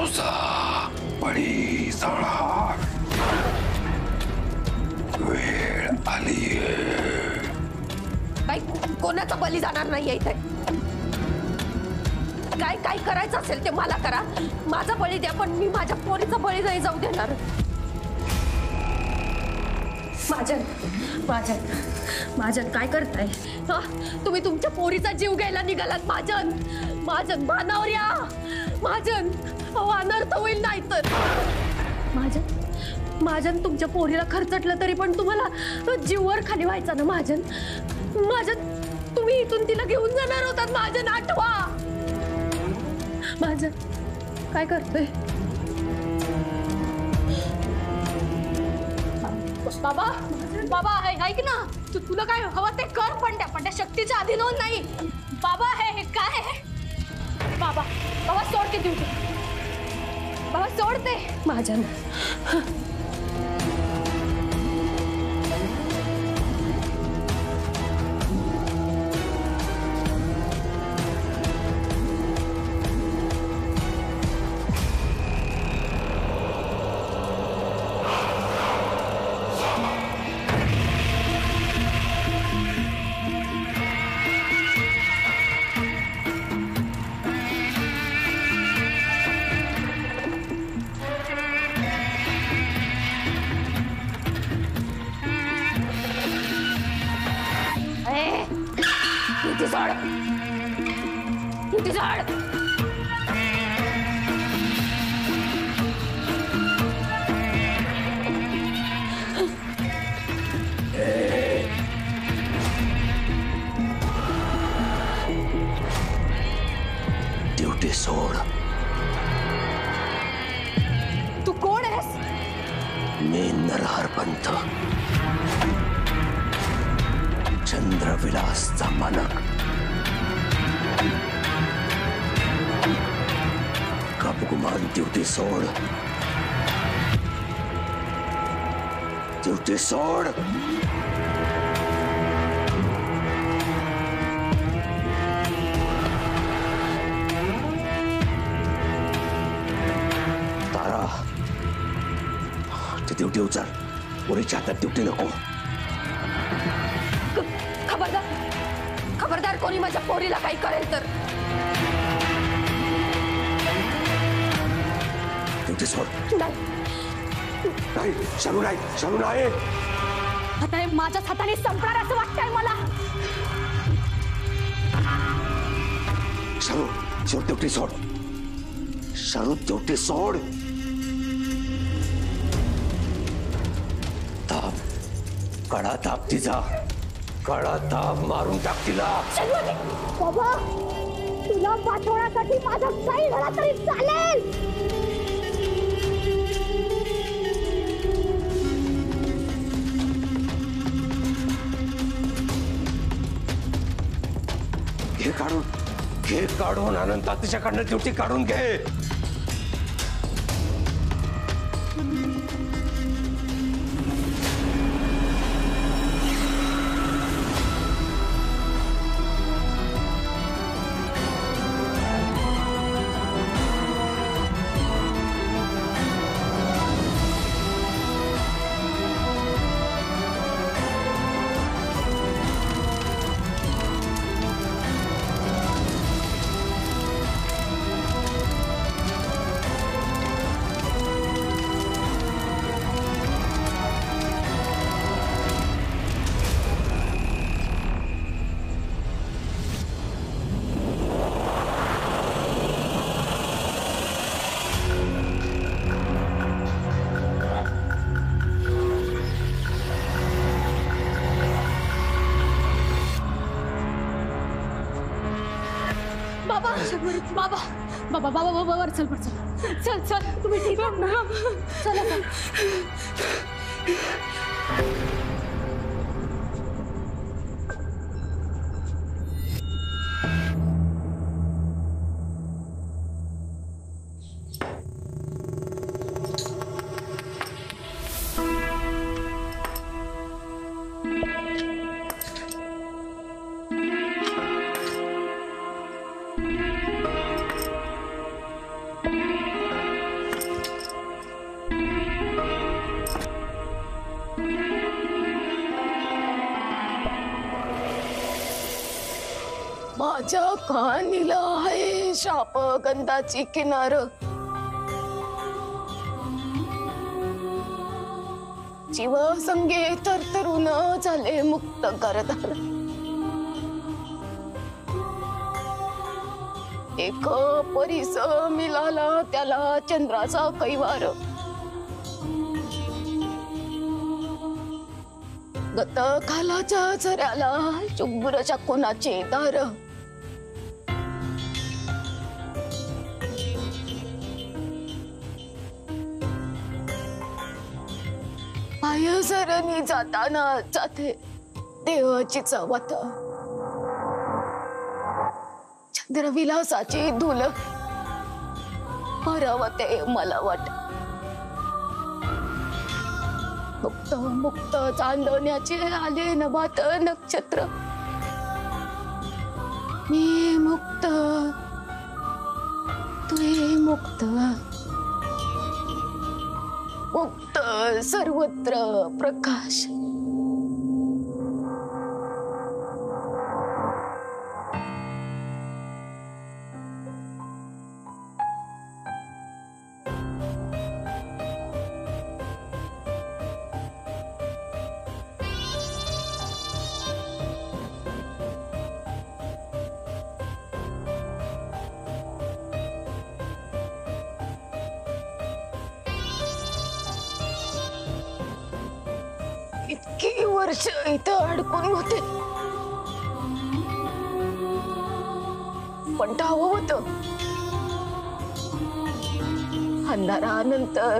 तुझा बळी जाणार वेळ आलीये. बाई कोणाचा बली जाणार नाहीये इथे. काय काय करायचं असेल ते मला करा, माझा बळी द्या, पण मी माझ्या पोरीचा बळी नाही जाऊ देणार. माझ्या माझ्या माझ्या काय करताय? तुम्ही तुमच्या पोरीचा जीव घ्यायला निघालात. माझन माझन मानावर या. माझन अनर्थ होईल नाही तर. माझन तुमच्या पोरीला खर्चटलं तरी पण तुम्हाला जीवर खाली व्हायचा ना. माझन तुम्ही इथून तिला घेऊन जाणार होतात. माझन आठवा. माझन काय करतोय? बाबा बाबा ऐक ना, तुला काय हवं ते कर, पण त्या शक्तीच्या अधीन होऊन नाही. बाबा हे काय आहे? बाबा बाबा सोड की ड्युटी. बाबा सोडते. माझ्या ड्युटी सोड. तू कोण आहेस? मी नरहर पंथ, चंद्रविलासचा मालक. कपगुमान ड्युटी सोड. ड्युटी सोड. तारा ड्युटी उचल. पोरीच्या हातात ड्युटी नको. खबरदार कोणी माझ्या पोरीला काही करेल तर. ड्युटी सोड. नाही शालू, नाही शालू, नाही. आता हे माझ्याच हाताने संपणार असं वाटतंय मला. शालू सोड. ड्युटी सोड. शालू ड्युटी सोड. ताप कडा ताप तिचा. कडा ताप मारून टाक तिला. बाबा तुला वाचवण्यासाठी माझं काही झाला तरी चालेल. घे काढून अनंता तिच्याकडनं ड्युटी काढून घे. बाबा बाबा बाबा बाबा वर चल चल चल. तुम्ही ठीक आहात ना? चला. कानीला आहे शाप गंधाची किनार, जीव संगे तरतरून झाले मुक्त करदार. एक परिस मिळाला त्याला चंद्राचा कैवार, गत खालाच्या झऱ्याला शुभ्रच्या कोणाचे दार. पाय सरणी जाताना जाते देवाची चवत, चंद्रविलासाची धूल परावते मला वाट. मुक्त मुक्त चांदण्याचे आले नभात नक्षत्र, मी मुक्त तुही मुक्त, मुक्त सर्वत्र प्रकाश. इतकी वर्ष इथं अडकून होते, पण ठाव होत अंधारानंतर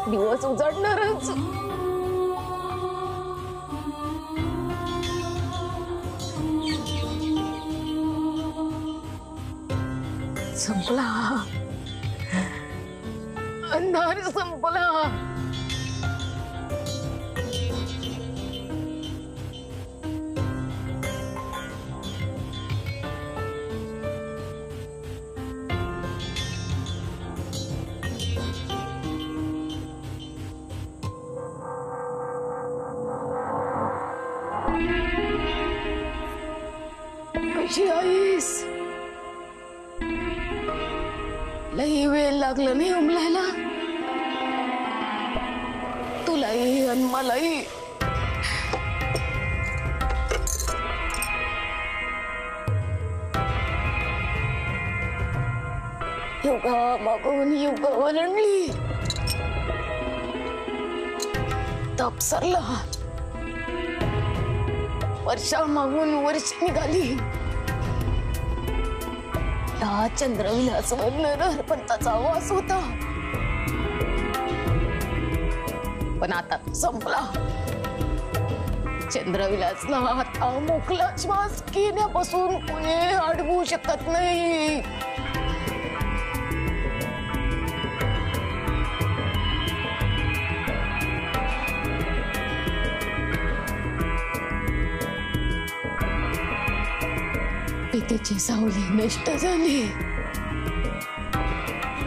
दिवस उजाडणारच. संपला अंधार, संपला. कशी आईस? लई वेळ लागला नाही उमलायला, तुलाही आणि मलाही. युगा मागून युग ओलांडली, ताप सरला, वर्षा मागून वर्ष निघाली. या चंद्रविलासवर नरहरपंताचा वास होता, पण आता संपला. चंद्रविलासला आता मोकळा श्वास घेण्यापासून कोणी अडवू शकत नाही. पितेची सावली नष्ट झाली,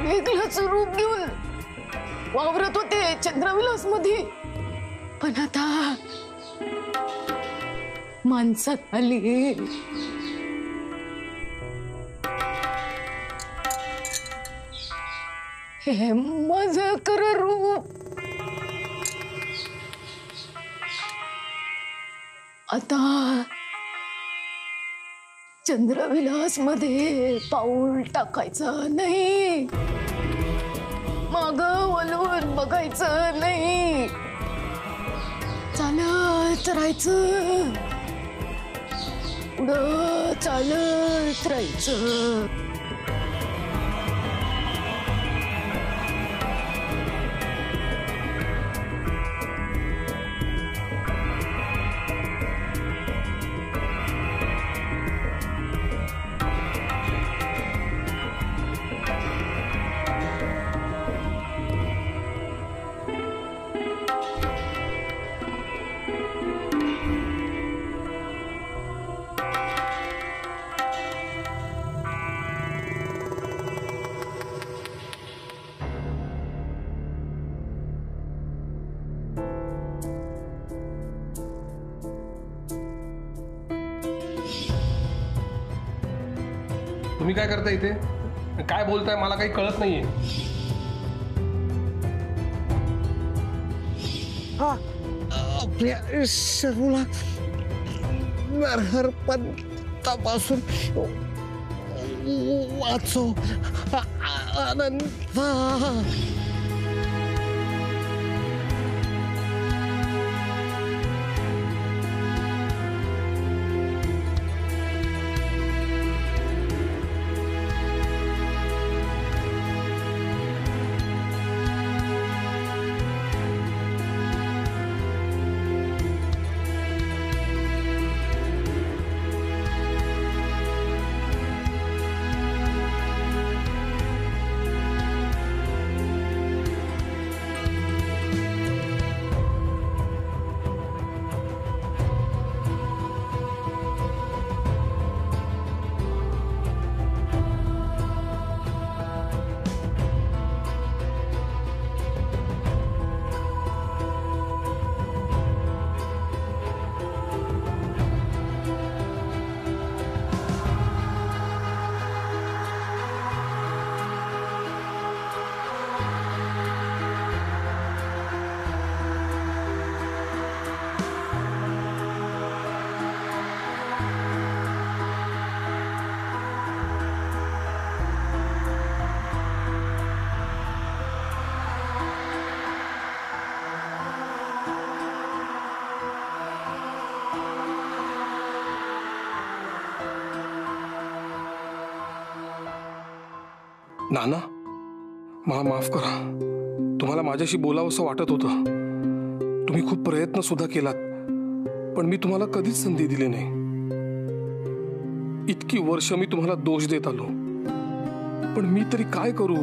वेगळंच रूप घेऊन वावरत होते चंद्रविलास मध्ये, पण आता माणसात आली. हे माझं खरं रूप आता चंद्रविलास मध्ये पाऊल टाकायचं नाही, माग वळून बघायचं नाही, चालत राहायचं, पुढं चालत राहायचं. तुम्ही काय करता इथे? काय बोलताय मला काही कळत नाहीये. आपल्या सर्वला नरहर पंतापासून वाचव अनंता. नाना, मला माफ करा. तुम्हाला माझ्याशी बोलावंसं वाटत होतं. तुम्ही खूप प्रयत्न सुद्धा केलात, पण मी तुम्हाला कधीच संधी दिली नाही. इतकी वर्ष मी तुम्हाला दोष देत आलो, पण मी तरी काय करू?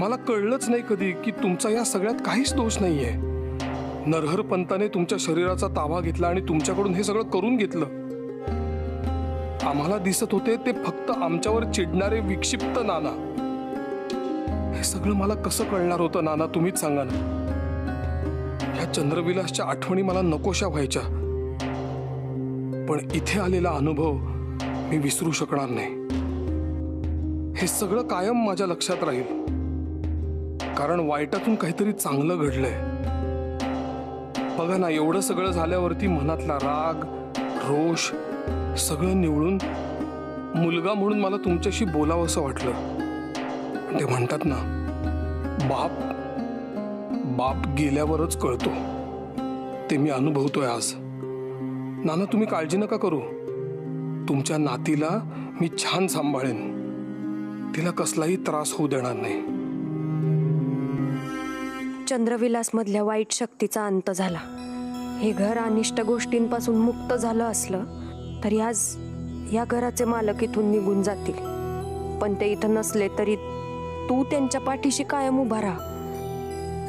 मला कळलंच नाही कधी की तुमचा या सगळ्यात काहीच दोष नाहीये. नरहर पंताने तुमच्या शरीराचा ताबा घेतला आणि तुमच्याकडून हे सगळं करून घेतलं. आम्हाला दिसत होते ते फक्त आमच्यावर चिडणारे विक्षिप्त नाना. हे सगळं मला कसं कळणार होतं नाना, तुम्हीच सांगा ना. ह्या चंद्रविलासच्या आठवणी मला नकोशा व्हायच्या, पण इथे आलेला अनुभव मी विसरू शकणार नाही. हे सगळं कायम माझ्या लक्षात राहील, कारण वाईटातून काहीतरी चांगलं घडलंय. बघा ना, एवढं सगळं झाल्यावरती मनातला राग, रोष सगळं निवळून मुलगा म्हणून मला तुमच्याशी बोलावंसं वाटलं. ते म्हणतात ना, बाप गेल्यावरच कळतो. ते मी अनुभवतोय आज. नाना, तुम्ही काळजी नका करू. तुमच्या नातीला मी छान सांभाळेन. तिला कसलाही त्रास होऊ देणार नाही. चंद्रविलास मधल्या वाईट शक्तीचा अंत झाला. हे घर अनिष्ट गोष्टींपासून मुक्त झालं असलं तरी आज या घराचे मालक इथून निघून जातील, पण ते इथं नसले तरी तू त्यांच्या पाठीशी कायम उभा राहा.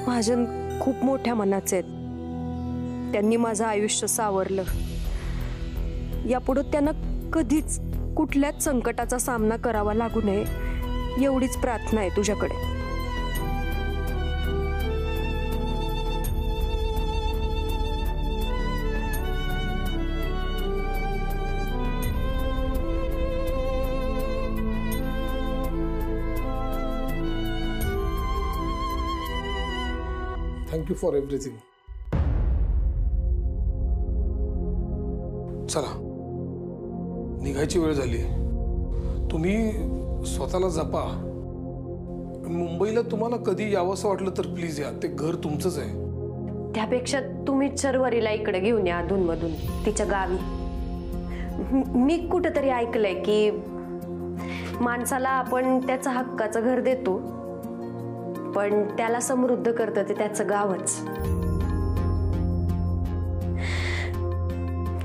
महाजन खूप मोठ्या मनाचे आहेत. त्यांनी माझं आयुष्य सावरलं. यापुढे त्यांना कधीच कुठल्याच संकटाचा सामना करावा लागू नये एवढीच प्रार्थना आहे तुझ्याकडे. Thank you for everything. चला, निघायची वेळ झाली. तुम्ही स्वतःला जपा. मुंबईला तुम्हाला कधी यावंसं वाटलं तर प्लीज या. ते घर तुमचंच आहे. त्यापेक्षा तुम्हीच शर्वरीला इकडे घेऊन या अधूनमधून तिच्या गावी. मी कुठंतरी ऐकलंय की माणसाला आपण त्याचं हक्काचं घर देतो, पण त्याला समृद्ध करतं ते त्याचं गावच.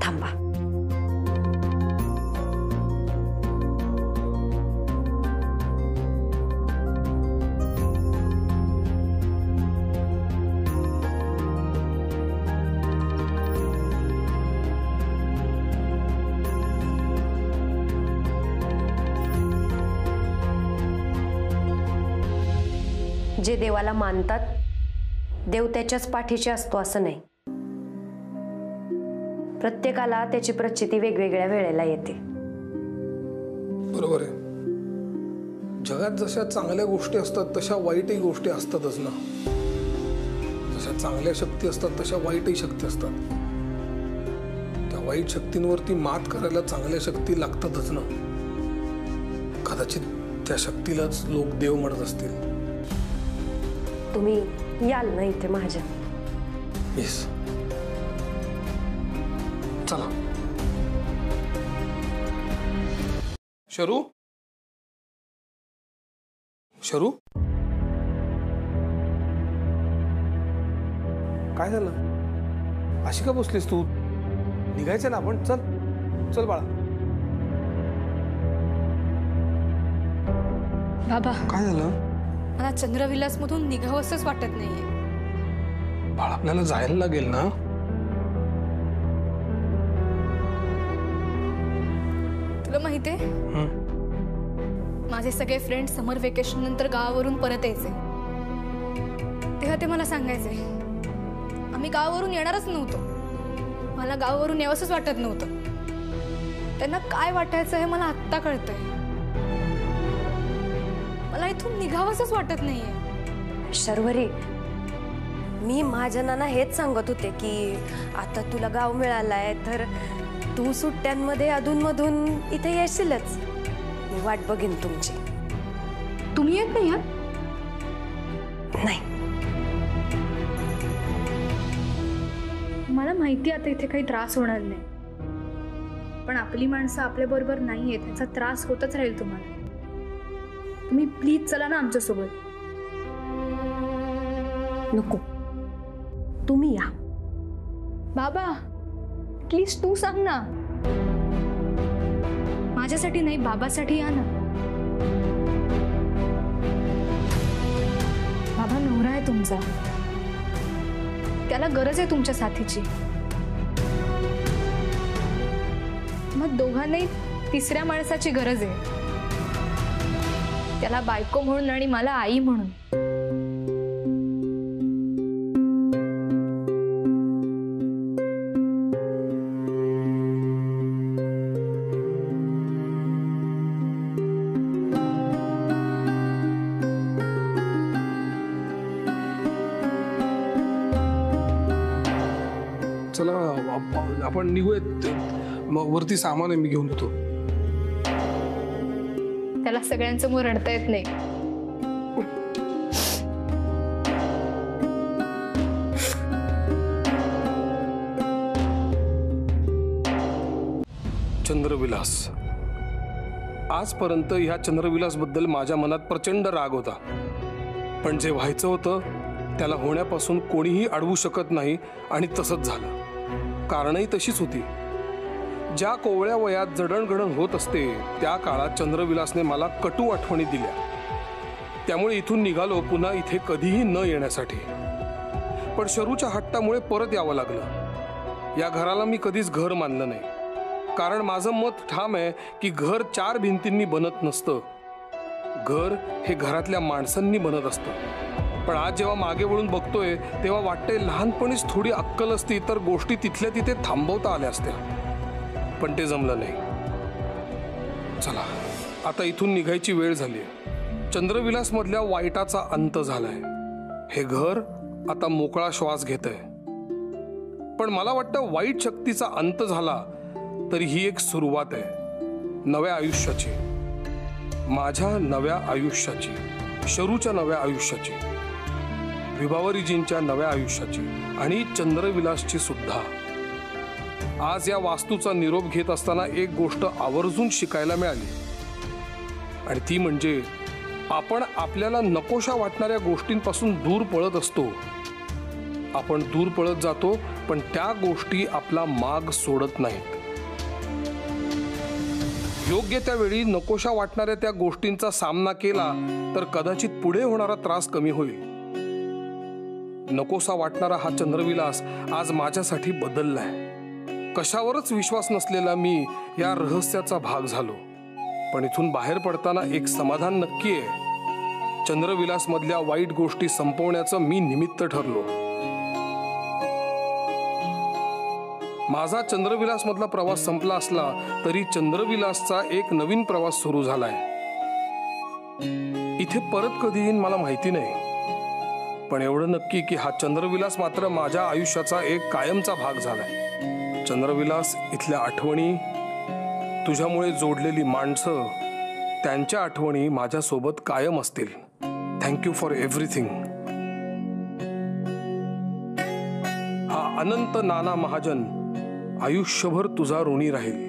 थांबा. जे देवाला मानतात देव त्याच्याच पाठीशी असतो असं नाही. प्रत्येकाला त्याची प्रचिती वेगवेगळ्या वेळेला येते. बरोबर आहे. जगात जशा चांगल्या गोष्टी असतात तशा वाईटही गोष्टी असतातच ना. जशा चांगल्या शक्ती असतात तशा वाईटही शक्ती असतात. त्या वाईट शक्तींवरती मात करायला चांगल्या शक्ती लागतातच ना. कदाचित त्या शक्तीलाच लोक देव म्हणत असतील. तुम्ही याल ना इथे माझ्या? येस, चला. शरू, शरू, काय झालं? अशी का बसलीस तू? निघायचं ना आपण. चल चल बाळा. बाबा, काय झालं? मला चंद्रविलास मधून निघावंसच वाटत नाहीये. बाळा, आपल्याला जायला लागेल ना. तुला माहितीये, माझे सगळे फ्रेंड समर वेकेशन नंतर गावावरून परत यायचे. तेव्हा ते मला सांगायचे आम्ही गावावरून येणारच नव्हतो. मला गावावरून यावंसच वाटत नव्हतं. त्यांना काय वाटायचं हे मला आत्ता कळतंय. मला इथून निघावंसच वाटत नाहीये. शर्वरी, मी महाजनांना हेच सांगत होते की आता तुला गाव मिळालाय तर तू सुट्ट्यांमध्ये अधूनमधून इथे येशीलच. मी वाट बघीन तुमची. तुम्ही येत नाही? नाही, मला माहिती आता इथे काही त्रास होणार नाही, पण आपली माणसं आपल्या बरोबर नाहीये, त्याचा त्रास होतच राहील तुम्हाला. तुम्ही प्लीज चला ना आमच्या सोबत. नको, तुम्ही या. बाबा प्लीज तू सांग ना. माझ्यासाठी नाही, बाबासाठी या ना. बाबा नवरा आहे तुमचा, त्याला गरज आहे तुमच्या साथीची. मग दोघांनाही तिसऱ्या माणसाची गरज आहे, त्याला बायको म्हणून आणि मला आई म्हणून. चला आपण निघूयात. मग वरती सामान आहे, मी घेऊन येतो. त्याला सगळ्यांसमोर रडता येत नाही. चंद्रविलास. आजपर्यंत ह्या चंद्रविलास बद्दल माझ्या मनात प्रचंड राग होता, पण जे व्हायचं होतं त्याला होण्यापासून कोणीही अडवू शकत नाही. आणि तसंच झालं. कारणही तशीच होती. ज्या कोवळ्या वयात जडणघडण होत असते त्या काळात चंद्रविलासने मला कटू आठवणी दिल्या. त्यामुळे इथून निघालो पुन्हा इथे कधीही न येण्यासाठी. पण शरूच्या हट्टामुळे परत यावं लागलं. या घराला मी कधीच घर मानलं नाही, कारण माझं मत ठाम आहे की घर 4 भिंतींनी बनत नसतं. घर हे घरातल्या माणसांनी बनत असतं. पण आज जेव्हा मागे वळून बघतोय तेव्हा वाटतंय लहानपणीच थोडी अक्कल असती तर गोष्टी तिथल्या तिथे थांबवता आल्या असत्या. पण ते जमलं नाही. चला आता इथून निघायची वेळ झाली. चंद्रविलास मधल्या वाईटाचा अंत झालाय. हे घर आता मोकळा श्वास घेतंय. पण मला वाटतं वाईट शक्तीचा अंत झाला तरी ही एक सुरुवात आहे नव्या आयुष्याची. माझ्या नव्या आयुष्याची, शरूच्या नव्या आयुष्याची, विभावरीजींच्या नव्या आयुष्याची आणि चंद्रविलासची सुद्धा. आज या वास्तूचा निरोप घेत असताना एक गोष्ट आवर्जून शिकायला मिळाली, आणि ती म्हणजे आपण आपल्याला नकोशा वाटणाऱ्या गोष्टींपासून दूर पळत असतो. आपण दूर पळत जातो, पण त्या गोष्टी आपला माग सोडत नाहीत. योग्य त्या वेळी नकोशा वाटणाऱ्या त्या गोष्टींचा सामना केला तर कदाचित पुढे होणारा त्रास कमी होईल. नकोसा वाटणारा हा चंद्रविलास आज माझ्यासाठी बदललाय. कशावरच विश्वास नसलेला मी या रहस्याचा भाग झालो. पण इथून बाहेर पडताना एक समाधान नक्की आहे. चंद्रविलास मधल्या वाईट गोष्टी संपवण्याचं मी निमित्त ठरलो. माझा चंद्रविलास मधला प्रवास संपला असला तरी चंद्रविलासचा एक नवीन प्रवास सुरू झालाय. इथे परत कधी येईन मला माहिती नाही, पण एवढं नक्की की हा चंद्रविलास मात्र माझ्या आयुष्याचा एक कायमचा भाग झालाय. चंद्रविलास, इथल्या आठवणी, तुझ्यामुळे जोडलेली माणसं, त्यांच्या आठवणी माझ्यासोबत कायम असतील. Thank you for everything. हा अनंत नाना महाजन आयुष्यभर तुझा ऋणी राहील.